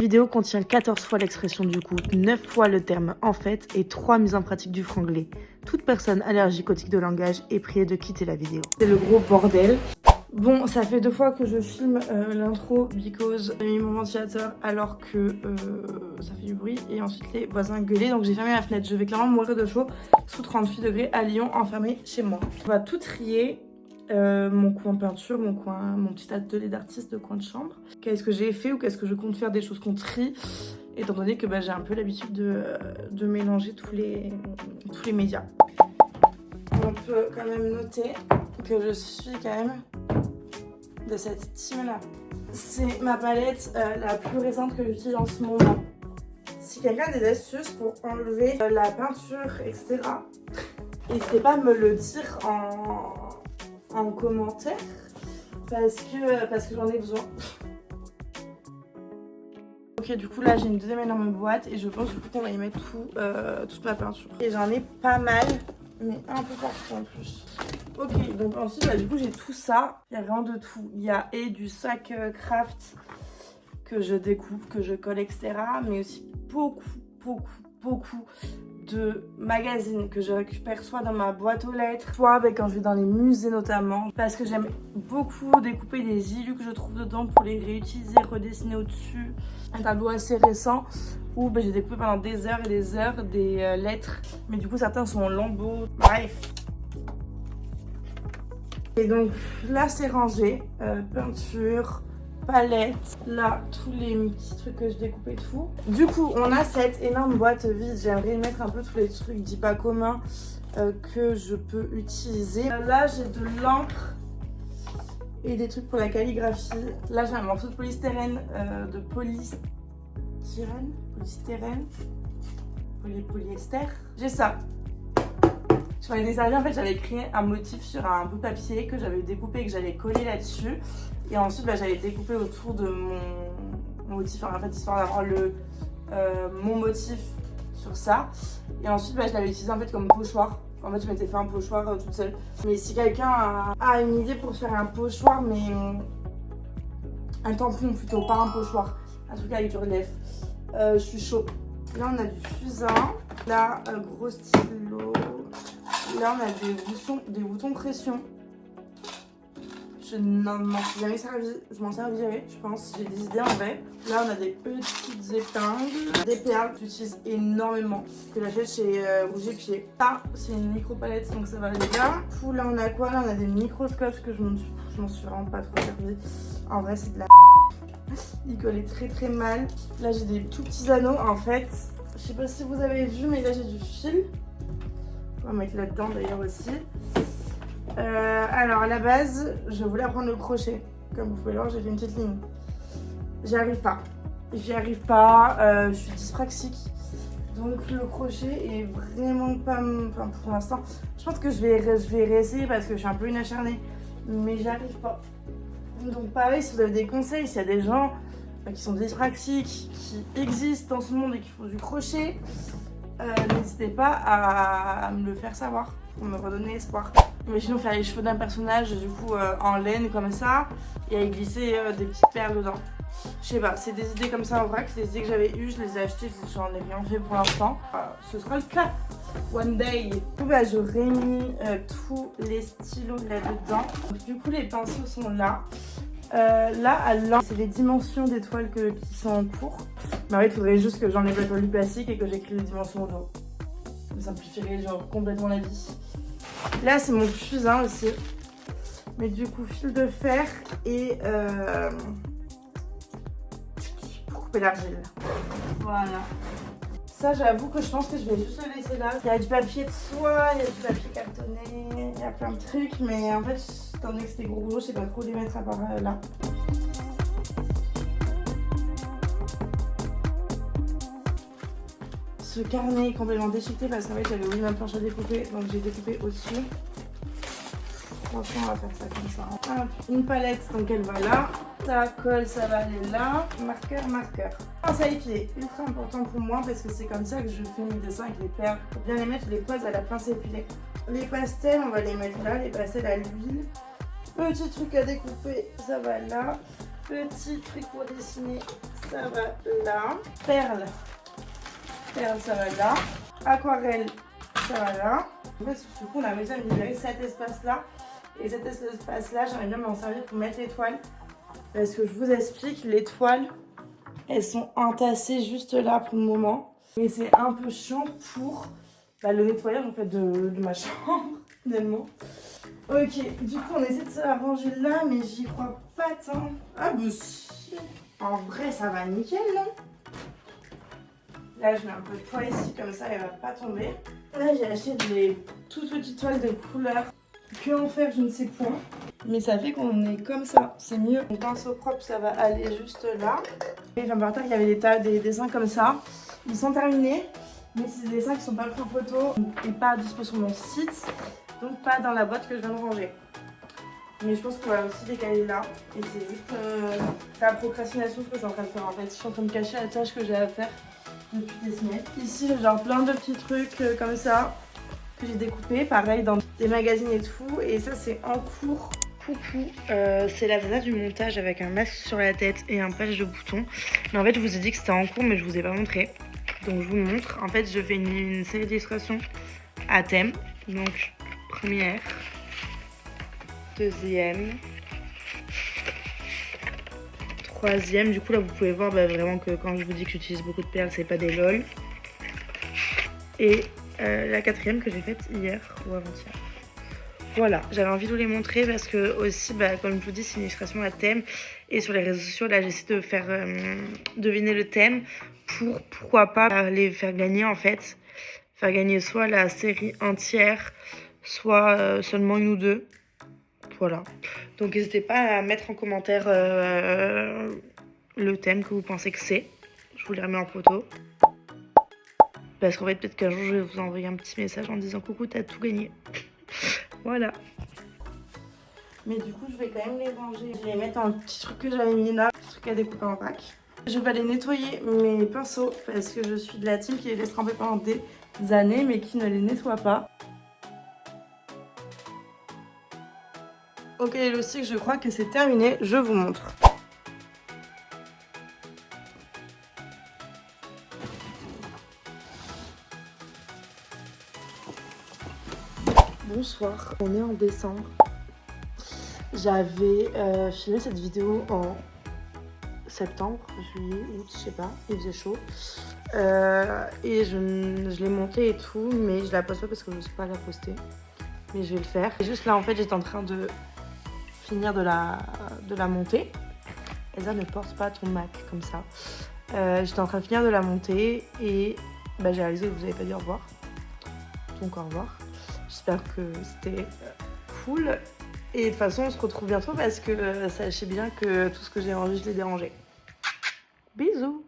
vidéo contient 14 fois l'expression du coup, 9 fois le terme en fait et 3 mises en pratique du franglais. Toute personne allergique au tic de langage est priée de quitter la vidéo. C'est le gros bordel. Bon, ça fait 2 fois que je filme l'intro because j'ai mis mon ventilateur alors que ça fait du bruit et ensuite les voisins gueulaient, donc j'ai fermé la fenêtre. Je vais clairement mourir de chaud sous 38 degrés à Lyon, enfermée chez moi. On va tout trier. Mon coin peinture, mon petit atelier d'artiste de coin de chambre. Qu'est-ce que j'ai fait ou qu'est-ce que je compte faire, des choses qu'on trie, étant donné que j'ai un peu l'habitude de mélanger tous les médias. On peut quand même noter que je suis quand même de cette team-là. C'est ma palette la plus récente que j'utilise en ce moment. Si quelqu'un a des astuces pour enlever la peinture, etc., n'hésitez pas à me le dire en commentaire parce que j'en ai besoin. Ok, du coup là j'ai une deuxième énorme boîte et je pense du coup qu'on va y mettre toute ma peinture. Et j'en ai pas mal, mais un peu partout en plus. Ok, donc ensuite du coup j'ai tout ça. Il y a vraiment de tout. Il y a du sac craft que je découpe, que je colle, etc. Mais aussi beaucoup de magazines que je récupère soit dans ma boîte aux lettres, soit quand je vais dans les musées notamment, parce que j'aime beaucoup découper des illus que je trouve dedans pour les réutiliser, redessiner au-dessus. Un tableau assez récent où j'ai découpé pendant des heures et des heures des lettres, mais du coup certains sont en lambeaux, bref. Et donc là c'est rangé, peinture, palette, là tous les petits trucs que je découpe et tout. Du coup on a cette énorme boîte vide, j'aimerais y mettre un peu tous les trucs dits pas communs que je peux utiliser. Là j'ai de l'encre et des trucs pour la calligraphie. Là j'ai un morceau de polystyrène, polyester. J'ai ça. Je m'en étais servi, en fait j'avais créé un motif sur un bout de papier que j'avais découpé et que j'allais coller là-dessus. Et ensuite j'avais découpé autour de mon motif, en fait histoire d'avoir mon motif sur ça. Et ensuite je l'avais utilisé en fait comme pochoir. En fait je m'étais fait un pochoir toute seule. Mais si quelqu'un a une idée pour faire un pochoir, mais un tampon plutôt, pas un pochoir, un truc avec du relief, je suis chaud. Là on a du fusain, là gros stylo, là on a des boutons pression. Je n'en suis jamais servi, je m'en servirai, je pense, j'ai des idées en vrai. Là on a des petites épingles, des perles que j'utilise énormément, que j'achète chez Rouge et Pied. Ça c'est une micro palette donc ça va aller là. Du coup là on a quoi? Là on a des microscopes que je m'en suis vraiment pas trop servi. En vrai c'est de la il collait très mal. Là j'ai des tout petits anneaux en fait. Je sais pas si vous avez vu mais là j'ai du fil. On va mettre là-dedans d'ailleurs aussi. Alors à la base, je voulais apprendre le crochet. Comme vous pouvez le voir, j'ai fait une petite ligne. J'y arrive pas. Je suis dyspraxique. Donc le crochet est vraiment pas... Enfin pour l'instant, je pense que je vais réessayer parce que je suis un peu une acharnée. Mais j'y arrive pas. Donc pareil, si vous avez des conseils, s'il y a des gens qui sont dyspraxiques, qui existent dans ce monde et qui font du crochet, n'hésitez pas à me le faire savoir pour me redonner espoir. Imaginons faire les cheveux d'un personnage du coup en laine comme ça et à y glisser des petites perles dedans. Je sais pas, c'est des idées comme ça en vrac, c'est des idées que j'avais eues, je les ai achetées, j'en ai rien fait pour l'instant. Ce sera le cas, one day. Du coup j'aurais mis tous les stylos là-dedans. Du coup les pinceaux sont là. Là à l'un, c'est les dimensions des toiles qui sont en cours. Mais en fait il faudrait juste que j'enlève la toile du plastique et que j'écris les dimensions au dos. Ça me simplifierait genre complètement la vie. Là c'est mon fusain aussi, mais du coup fil de fer et pour couper l'argile. Voilà. Ça j'avoue que je pense que je vais juste le laisser là. Il y a du papier de soie, il y a du papier cartonné, il y a plein de trucs, mais en fait étant donné que c'est des gros rouleaux, je sais pas trop les mettre à part là. Ce carnet est complètement déchiqueté parce qu'en fait j'avais oublié ma planche à découper, donc j'ai découpé au-dessus. Franchement on va faire ça comme ça. Hop, une palette donc elle va là, ça colle, ça va aller là, marqueur. Pince à épiler, ultra important pour moi parce que c'est comme ça que je fais mes dessins avec les perles. Pour bien les mettre, je les pose à la pince à épiler. Les pastels on va les mettre là, les pastels à l'huile. Petit truc à découper, ça va là. Petit truc pour dessiner, ça va là. Perle, ça va là. Aquarelle, ça va là. En fait, du coup, on a réussi à me libérer cet espace-là. Et cet espace-là, j'aimerais bien m'en servir pour mettre les toiles. Parce que je vous explique, les toiles, elles sont entassées juste là pour le moment. Mais c'est un peu chiant pour le nettoyage en fait de ma chambre, finalement. Ok, du coup on essaie de se la ranger là, mais j'y crois pas tant. Ah bah si. En vrai ça va nickel, non? Là je mets un peu de toile ici, comme ça elle va pas tomber. Là j'ai acheté des toutes petites toiles de couleur. Que en faire je ne sais point. Mais ça fait qu'on est comme ça, c'est mieux. Mon pinceau propre ça va aller juste là. Et enfin par terre il y avait des dessins comme ça. Ils sont terminés. Mais c'est des dessins qui sont pas pris en photo et pas dispo sur mon site. Donc pas dans la boîte que je viens de ranger. Mais je pense qu'on va aussi décaler là. Et c'est juste la procrastination ce que je suis en train de faire en fait. Je suis en train de cacher la tâche que j'ai à faire depuis des semaines. Ici j'ai genre plein de petits trucs comme ça que j'ai découpés. Pareil dans des magazines et tout. Et ça c'est en cours. Coucou, c'est la nana du montage avec un masque sur la tête et un patch de boutons. Mais en fait je vous ai dit que c'était en cours mais je vous ai pas montré. Donc je vous montre. En fait je fais une série d'illustrations à thème. Donc première, deuxième, troisième. Du coup là vous pouvez voir vraiment que quand je vous dis que j'utilise beaucoup de perles, c'est pas des lol. Et la quatrième que j'ai faite hier ou avant-hier. Voilà, j'avais envie de vous les montrer parce que aussi, comme je vous dis, c'est une illustration à thème. Et sur les réseaux sociaux, là, j'essaie de faire deviner le thème pour, pourquoi pas, les faire gagner en fait. Faire gagner soit la série entière, soit seulement une ou deux. Voilà. Donc n'hésitez pas à mettre en commentaire le thème que vous pensez que c'est. Je vous les remets en photo. Parce qu'en fait, peut-être qu'un jour, je vais vous envoyer un petit message en disant coucou, t'as tout gagné. Voilà. Mais du coup, je vais quand même les ranger. Je vais les mettre dans le petit truc que j'avais mis là, le truc à découper en vrac. Je vais aller nettoyer mes pinceaux parce que je suis de la team qui les laisse tremper pendant des années mais qui ne les nettoie pas. Ok les loustiques, je crois que c'est terminé. Je vous montre. Bonsoir, on est en décembre. J'avais filmé cette vidéo en septembre, juillet, août, je sais pas, il faisait chaud. Et je l'ai montée et tout, mais je la poste pas parce que je ne sais pas la poster. Mais je vais le faire. Et juste là, en fait, j'étais en train de finir de la monter. Elsa, ne porte pas ton Mac comme ça. J'étais en train de finir de la monter et j'ai réalisé que vous n'avez pas dit au revoir. Donc au revoir. J'espère que c'était cool. Et de toute façon, on se retrouve bientôt parce que sachez bien que tout ce que j'ai enregistré, je l'ai dérangé. Bisous!